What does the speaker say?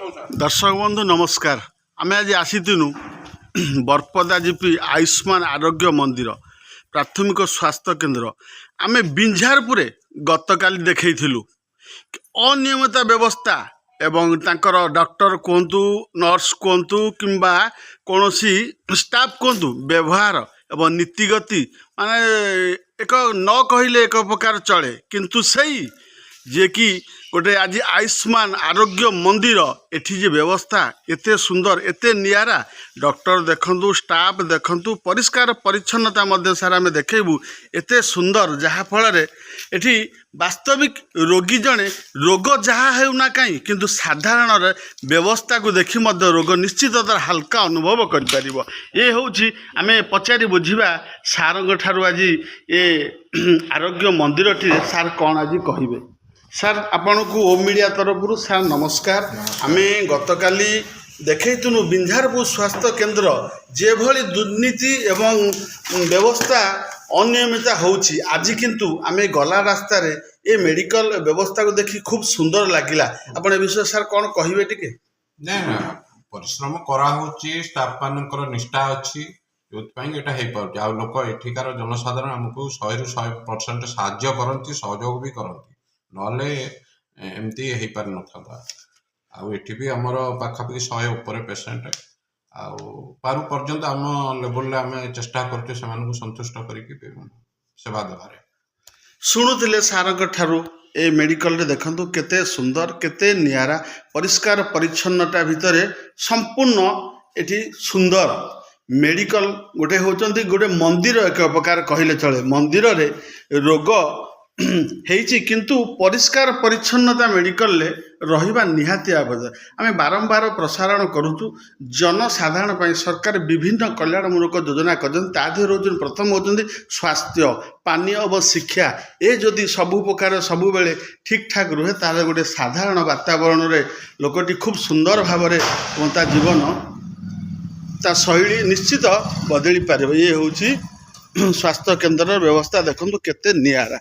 दर्शक बंधु नमस्कार। आम आज आसीनु बरपदा जीपी आयुष्मान आरोग्य मंदिर प्राथमिक स्वास्थ्य केन्द्र आम बिंझारपुर गतकाली देखु अनियमित व्यवस्था एवं तांकर डॉक्टर कहतु नर्स कहतु किंबा कौन स्टाफ कहतु व्यवहार एवं नीतिगति माने एक न कहले एक प्रकार चले किंतु सही जे कि गोटे आज आयुष्मान आरोग्य मंदिर एठी जे व्यवस्था एते सुंदर एते नियारा डॉक्टर देखंतु स्टाफ देखंतु परिष्कार परिच्छन्नता मध्य सारा में देखेबू एते सुंदर जहा फल एठी वास्तविक रोगी जड़े रोग जहाँ होना कहीं किंतु साधारण व्यवस्था को देखि मध्य रोग निश्चित हल्का अनुभव कर ये हूँ आम पचारि बुझा सार ठारू आज ये आरोग्य मंदिर सार कौन आज कहे सार आपण को ओ मीडिया तरफ सार नमस्कार। आम गतकाली देखु बिंझारपुर स्वास्थ्य केन्द्र जे भली दुर्नीति एवं व्यवस्था अनियमिता होउछि आज किंतु आम गला रास्ता रे ए मेडिकल व्यवस्था को देखि खूब सुंदर लागिला। आपण ए विषय सार कौन कहिबे टिके? ना परिश्रम करा होछि स्टाफ मानकर निष्ठा अछि जोतपाई एटा हे पाउछि आ लोक एठिकार जनसाधारण हमकु 100 रु 100% साहाय्य करंती सहयोग भी करंती नले एमती हे पार न था आ एठी भी हमर पाखापाखि 100 ऊपर पेशेंट आउ पारु पर्यंत आम लेवल आम चेष्टा करते से संतुष्ट करके सेवा देवारे शुणुले सार ठारू ए मेडिकल रे देखंतु केते सुंदर केते नियारा परिष्कार परिच्छन्नता भितर संपूर्ण एठी सुंदर मेडिकल गोटे होचंती गोटे मंदिर एक प्रकार कहले चले मंदिर रे रोग हेची किंतु परिष्कार परिच्छन्नता मेडिकल ले रहिबा निहाती आवश्यक। आम बारंबार प्रसारण करूँ जनसाधारण पर सरकार विभिन्न कल्याणमूलक योजना कर प्रथम होती स्वास्थ्य पानी और शिक्षा ए जदि सबु प्रकार सबु बेले ठीक ठाक रुहे ताले गोटे साधारण वातावरण रे लोकटी खूब सुंदर भाव ता जीवन ता शैली निश्चित बदली पारे। ये हूँ स्वास्थ्य केन्द्र व्यवस्था देखो केते नियारा।